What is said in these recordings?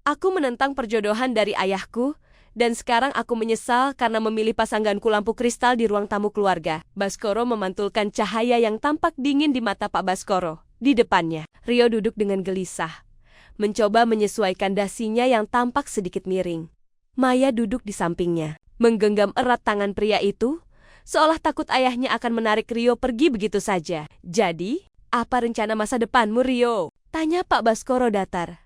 Aku menentang perjodohan dari ayahku, dan sekarang aku menyesal karena memilih pasanganku lampu kristal di ruang tamu keluarga. Baskoro memantulkan cahaya yang tampak dingin di mata Pak Baskoro. Di depannya, Rio duduk dengan gelisah, mencoba menyesuaikan dasinya yang tampak sedikit miring. Maya duduk di sampingnya, menggenggam erat tangan pria itu, seolah takut ayahnya akan menarik Rio pergi begitu saja. Jadi, apa rencana masa depanmu, Rio? Tanya Pak Baskoro datar.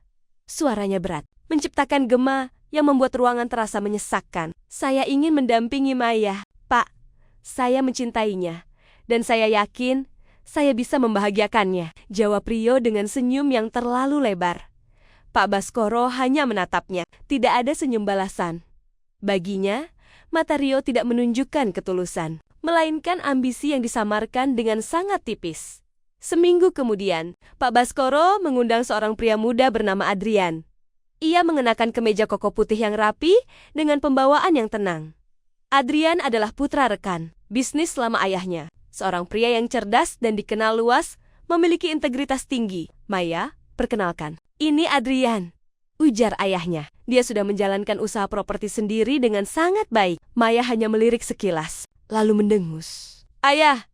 Suaranya berat, menciptakan gema yang membuat ruangan terasa menyesakkan. Saya ingin mendampingi Maya, Pak. Saya mencintainya, dan saya yakin saya bisa membahagiakannya, jawab Rio dengan senyum yang terlalu lebar. Pak Baskoro hanya menatapnya, tidak ada senyum balasan. Baginya, mata Rio tidak menunjukkan ketulusan, melainkan ambisi yang disamarkan dengan sangat tipis. Seminggu kemudian, Pak Baskoro mengundang seorang pria muda bernama Adrian. Ia mengenakan kemeja koko putih yang rapi dengan pembawaan yang tenang. Adrian adalah putra rekan bisnis selama ayahnya, seorang pria yang cerdas dan dikenal luas, memiliki integritas tinggi. Maya, perkenalkan, ini Adrian, ujar ayahnya. Dia sudah menjalankan usaha properti sendiri dengan sangat baik. Maya hanya melirik sekilas, lalu mendengus. Ayah,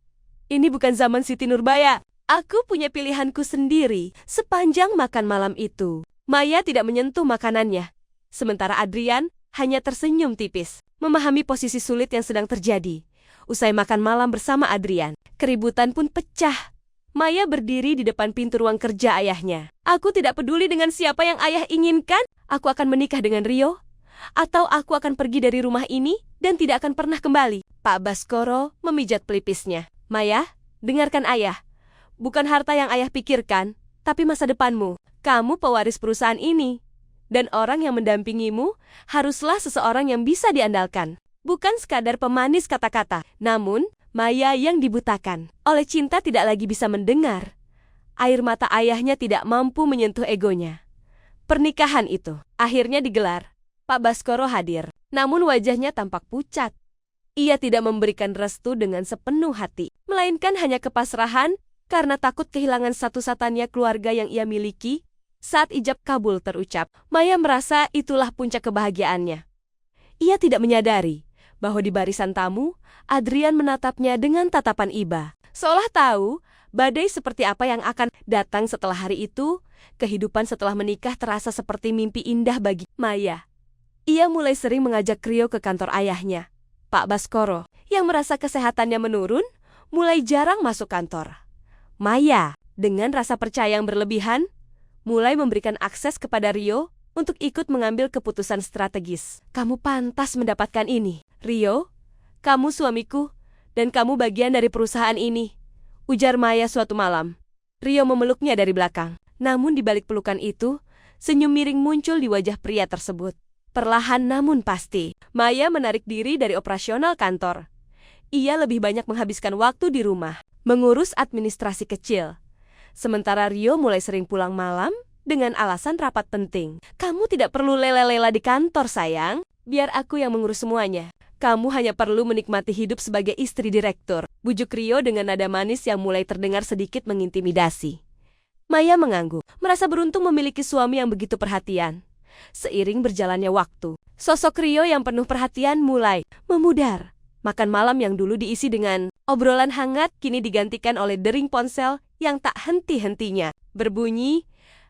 ini bukan zaman Siti Nurbaya. Aku punya pilihanku sendiri sepanjang makan malam itu. Maya tidak menyentuh makanannya. Sementara Adrian hanya tersenyum tipis, memahami posisi sulit yang sedang terjadi. Usai makan malam bersama Adrian, keributan pun pecah. Maya berdiri di depan pintu ruang kerja ayahnya. Aku tidak peduli dengan siapa yang ayah inginkan. Aku akan menikah dengan Rio, atau aku akan pergi dari rumah ini dan tidak akan pernah kembali. Pak Baskoro memijat pelipisnya. Maya, dengarkan ayah. Bukan harta yang ayah pikirkan, tapi masa depanmu. Kamu pewaris perusahaan ini. Dan orang yang mendampingimu haruslah seseorang yang bisa diandalkan. Bukan sekadar pemanis kata-kata, namun Maya yang dibutakan. Oleh cinta tidak lagi bisa mendengar. Air mata ayahnya tidak mampu menyentuh egonya. Pernikahan itu akhirnya digelar. Pak Baskoro hadir, namun wajahnya tampak pucat. Ia tidak memberikan restu dengan sepenuh hati, melainkan hanya kepasrahan karena takut kehilangan satu-satunya keluarga yang ia miliki. Saat ijab kabul terucap, Maya merasa itulah puncak kebahagiaannya. Ia tidak menyadari bahwa di barisan tamu, Adrian menatapnya dengan tatapan iba. Seolah tahu badai seperti apa yang akan datang setelah hari itu. Kehidupan setelah menikah terasa seperti mimpi indah bagi Maya. Ia mulai sering mengajak Rio ke kantor ayahnya, Pak Baskoro, yang merasa kesehatannya menurun, mulai jarang masuk kantor. Maya, dengan rasa percaya yang berlebihan, mulai memberikan akses kepada Rio untuk ikut mengambil keputusan strategis. Kamu pantas mendapatkan ini, Rio. Kamu suamiku, dan kamu bagian dari perusahaan ini, ujar Maya suatu malam. Rio memeluknya dari belakang. Namun di balik pelukan itu, senyum miring muncul di wajah pria tersebut. Perlahan namun pasti, Maya menarik diri dari operasional kantor. Ia lebih banyak menghabiskan waktu di rumah, mengurus administrasi kecil. Sementara Rio mulai sering pulang malam dengan alasan rapat penting. Kamu tidak perlu lela-lela di kantor, sayang. Biar aku yang mengurus semuanya. Kamu hanya perlu menikmati hidup sebagai istri direktur. Bujuk Rio dengan nada manis yang mulai terdengar sedikit mengintimidasi. Maya mengangguk, merasa beruntung memiliki suami yang begitu perhatian. Seiring berjalannya waktu, sosok Rio yang penuh perhatian mulai memudar. Makan malam yang dulu diisi dengan obrolan hangat kini digantikan oleh dering ponsel yang tak henti-hentinya berbunyi.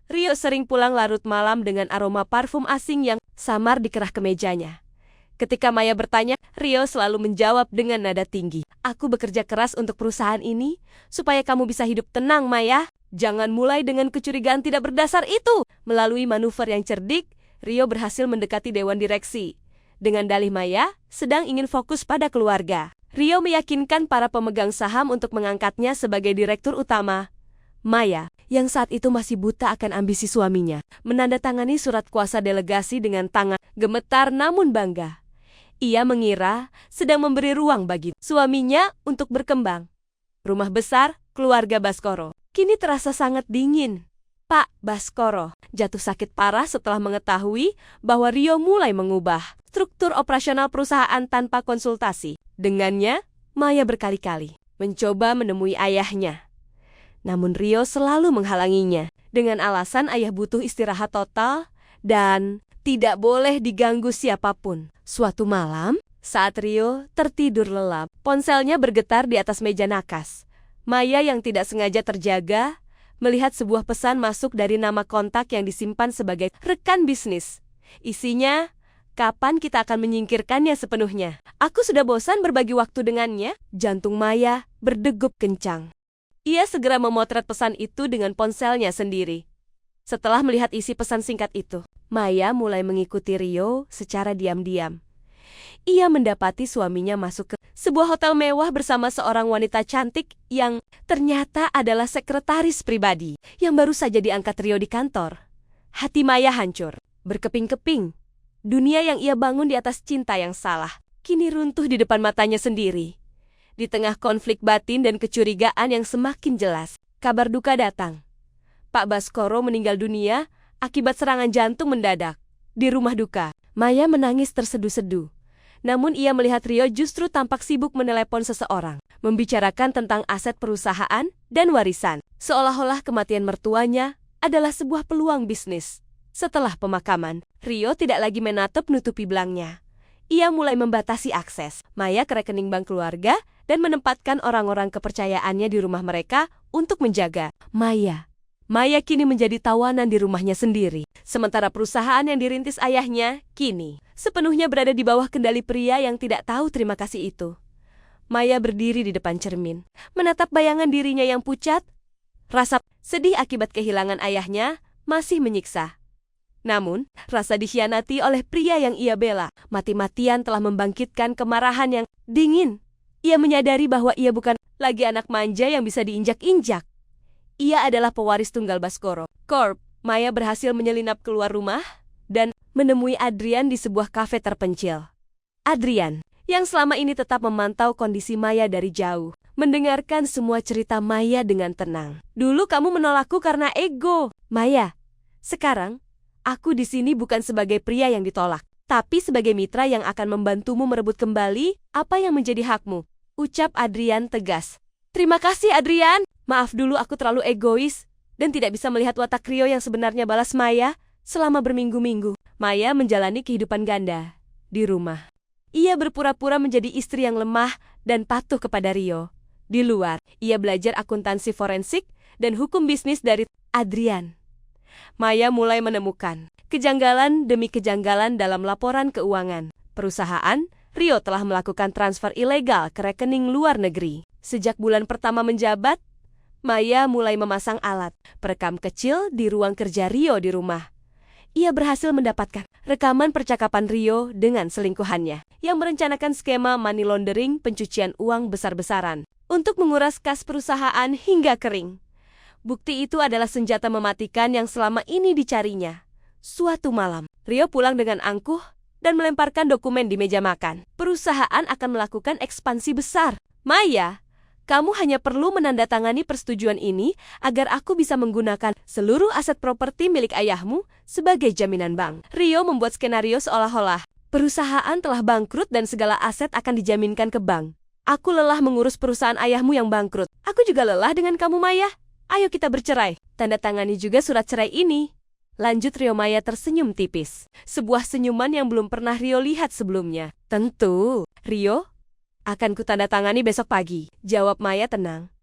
Rio sering pulang larut malam dengan aroma parfum asing yang samar di kerah kemejanya. Ketika Maya bertanya, Rio selalu menjawab dengan nada tinggi. Aku bekerja keras untuk perusahaan ini supaya kamu bisa hidup tenang, Maya. Jangan mulai dengan kecurigaan tidak berdasar itu. Melalui manuver yang cerdik, Rio berhasil mendekati dewan direksi. Dengan dalih Maya sedang ingin fokus pada keluarga. Rio meyakinkan para pemegang saham untuk mengangkatnya sebagai direktur utama. Maya, yang saat itu masih buta akan ambisi suaminya, menandatangani surat kuasa delegasi dengan tangan gemetar namun bangga. Ia mengira sedang memberi ruang bagi suaminya untuk berkembang. Rumah besar keluarga Baskoro kini terasa sangat dingin. Pak Baskoro jatuh sakit parah setelah mengetahui bahwa Rio mulai mengubah struktur operasional perusahaan tanpa konsultasi. Dengannya, Maya berkali-kali mencoba menemui ayahnya. Namun Rio selalu menghalanginya dengan alasan ayah butuh istirahat total dan tidak boleh diganggu siapapun. Suatu malam, saat Rio tertidur lelap, ponselnya bergetar di atas meja nakas. Maya yang tidak sengaja terjaga, melihat sebuah pesan masuk dari nama kontak yang disimpan sebagai rekan bisnis. Isinya, kapan kita akan menyingkirkannya sepenuhnya? Aku sudah bosan berbagi waktu dengannya. Jantung Maya berdegup kencang. Ia segera memotret pesan itu dengan ponselnya sendiri. Setelah melihat isi pesan singkat itu, Maya mulai mengikuti Rio secara diam-diam. Ia mendapati suaminya masuk ke sebuah hotel mewah bersama seorang wanita cantik yang ternyata adalah sekretaris pribadi yang baru saja diangkat Rio di kantor. Hati Maya hancur, berkeping-keping. Dunia yang ia bangun di atas cinta yang salah, kini runtuh di depan matanya sendiri. Di tengah konflik batin dan kecurigaan yang semakin jelas, kabar duka datang. Pak Baskoro meninggal dunia akibat serangan jantung mendadak. Di rumah duka, Maya menangis terseduh-seduh. Namun ia melihat Rio justru tampak sibuk menelepon seseorang, membicarakan tentang aset perusahaan dan warisan. Seolah-olah kematian mertuanya adalah sebuah peluang bisnis. Setelah pemakaman, Rio tidak lagi menutupi belangnya. Ia mulai membatasi akses Maya ke rekening bank keluarga dan menempatkan orang-orang kepercayaannya di rumah mereka untuk menjaga Maya. Maya kini menjadi tawanan di rumahnya sendiri. Sementara perusahaan yang dirintis ayahnya kini sepenuhnya berada di bawah kendali pria yang tidak tahu terima kasih itu. Maya berdiri di depan cermin, menatap bayangan dirinya yang pucat. Rasa sedih akibat kehilangan ayahnya masih menyiksa. Namun, rasa dikhianati oleh pria yang ia bela mati-matian telah membangkitkan kemarahan yang dingin. Ia menyadari bahwa ia bukan lagi anak manja yang bisa diinjak-injak. Ia adalah pewaris tunggal Baskoro Corp. Maya berhasil menyelinap keluar rumah dan menemui Adrian di sebuah kafe terpencil. Adrian, yang selama ini tetap memantau kondisi Maya dari jauh, mendengarkan semua cerita Maya dengan tenang. Dulu kamu menolakku karena ego, Maya. Sekarang, aku di sini bukan sebagai pria yang ditolak, tapi sebagai mitra yang akan membantumu merebut kembali apa yang menjadi hakmu, ucap Adrian tegas. Terima kasih, Adrian. Maaf dulu aku terlalu egois dan tidak bisa melihat watak Rio yang sebenarnya, balas Maya. Selama berminggu-minggu, Maya menjalani kehidupan ganda di rumah. Ia berpura-pura menjadi istri yang lemah dan patuh kepada Rio. Di luar, ia belajar akuntansi forensik dan hukum bisnis dari Adrian. Maya mulai menemukan kejanggalan demi kejanggalan dalam laporan keuangan perusahaan. Rio telah melakukan transfer ilegal ke rekening luar negeri. Sejak bulan pertama menjabat, Maya mulai memasang alat perekam kecil di ruang kerja Rio di rumah. Ia berhasil mendapatkan rekaman percakapan Rio dengan selingkuhannya yang merencanakan skema money laundering, pencucian uang besar-besaran untuk menguras kas perusahaan hingga kering. Bukti itu adalah senjata mematikan yang selama ini dicarinya. Suatu malam, Rio pulang dengan angkuh dan melemparkan dokumen di meja makan. Perusahaan akan melakukan ekspansi besar. Maya, kamu hanya perlu menandatangani persetujuan ini agar aku bisa menggunakan seluruh aset properti milik ayahmu sebagai jaminan bank. Rio membuat skenario seolah-olah perusahaan telah bangkrut dan segala aset akan dijaminkan ke bank. Aku lelah mengurus perusahaan ayahmu yang bangkrut. Aku juga lelah dengan kamu, Maya. Ayo kita bercerai. Tanda tangani juga surat cerai ini. Lanjut Rio. Maya tersenyum tipis. Sebuah senyuman yang belum pernah Rio lihat sebelumnya. Tentu, Rio. Akan kutandatangani besok pagi, jawab Maya tenang.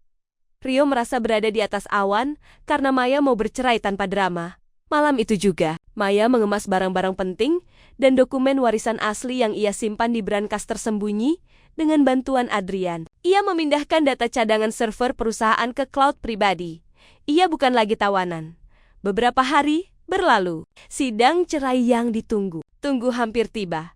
Rio merasa berada di atas awan karena Maya mau bercerai tanpa drama. Malam itu juga, Maya mengemas barang-barang penting dan dokumen warisan asli yang ia simpan di brankas tersembunyi dengan bantuan Adrian. Ia memindahkan data cadangan server perusahaan ke cloud pribadi. Ia bukan lagi tawanan. Beberapa hari berlalu, sidang cerai yang ditunggu hampir tiba.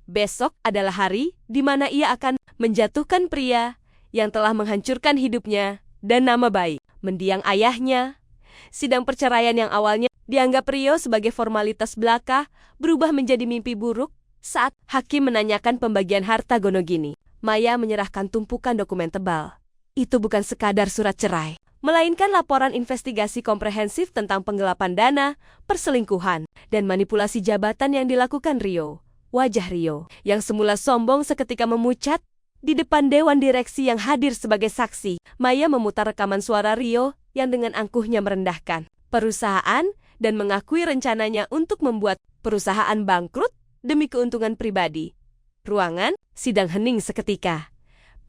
Besok adalah hari di mana ia akan menjatuhkan pria yang telah menghancurkan hidupnya dan nama baik mendiang ayahnya. Sidang perceraian yang awalnya dianggap Rio sebagai formalitas belaka berubah menjadi mimpi buruk saat hakim menanyakan pembagian harta Gonogini. Maya menyerahkan tumpukan dokumen tebal. Itu bukan sekadar surat cerai, melainkan laporan investigasi komprehensif tentang penggelapan dana, perselingkuhan, dan manipulasi jabatan yang dilakukan Rio. Wajah Rio, yang semula sombong seketika memucat di depan dewan direksi yang hadir sebagai saksi. Maya memutar rekaman suara Rio yang dengan angkuhnya merendahkan perusahaan dan mengakui rencananya untuk membuat perusahaan bangkrut demi keuntungan pribadi. Ruangan sidang hening seketika.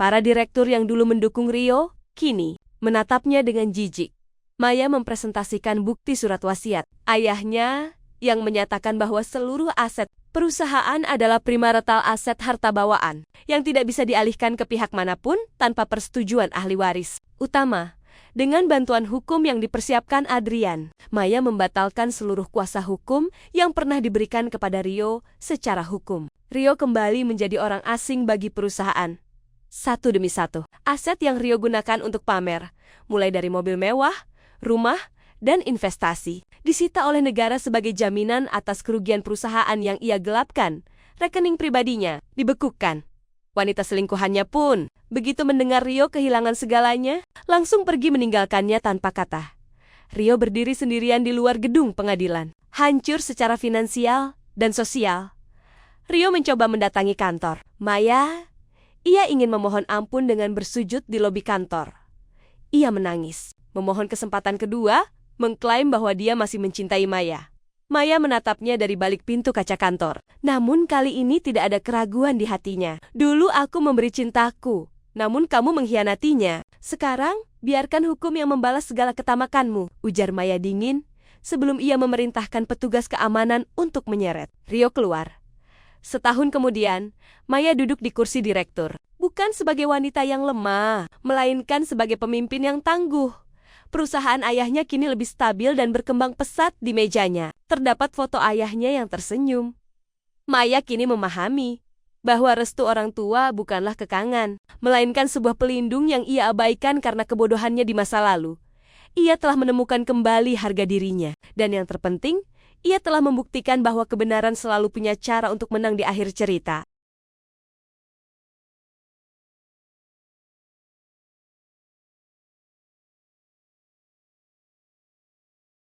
Para direktur yang dulu mendukung Rio, kini menatapnya dengan jijik. Maya mempresentasikan bukti surat wasiat ayahnya yang menyatakan bahwa seluruh aset perusahaan adalah primarital aset harta bawaan yang tidak bisa dialihkan ke pihak manapun tanpa persetujuan ahli waris utama. Dengan bantuan hukum yang dipersiapkan Adrian, Maya membatalkan seluruh kuasa hukum yang pernah diberikan kepada Rio secara hukum. Rio kembali menjadi orang asing bagi perusahaan. Satu demi satu, aset yang Rio gunakan untuk pamer, mulai dari mobil mewah, rumah, dan investasi, disita oleh negara sebagai jaminan atas kerugian perusahaan yang ia gelapkan. Rekening pribadinya dibekukan. Wanita selingkuhannya pun, begitu mendengar Rio kehilangan segalanya, langsung pergi meninggalkannya tanpa kata. Rio berdiri sendirian di luar gedung pengadilan, hancur secara finansial dan sosial. Rio mencoba mendatangi kantor Maya. Ia ingin memohon ampun dengan bersujud di lobi kantor. Ia menangis, memohon kesempatan kedua, mengklaim bahwa dia masih mencintai Maya. Maya menatapnya dari balik pintu kaca kantor. Namun kali ini tidak ada keraguan di hatinya. Dulu aku memberi cintaku, namun kamu mengkhianatinya. Sekarang, biarkan hukum yang membalas segala ketamakanmu, ujar Maya dingin, sebelum ia memerintahkan petugas keamanan untuk menyeret Rio keluar. Setahun kemudian, Maya duduk di kursi direktur. Bukan sebagai wanita yang lemah, melainkan sebagai pemimpin yang tangguh. Perusahaan ayahnya kini lebih stabil dan berkembang pesat di mejanya. Terdapat foto ayahnya yang tersenyum. Maya kini memahami bahwa restu orang tua bukanlah kekangan, melainkan sebuah pelindung yang ia abaikan karena kebodohannya di masa lalu. Ia telah menemukan kembali harga dirinya, dan yang terpenting, ia telah membuktikan bahwa kebenaran selalu punya cara untuk menang di akhir cerita.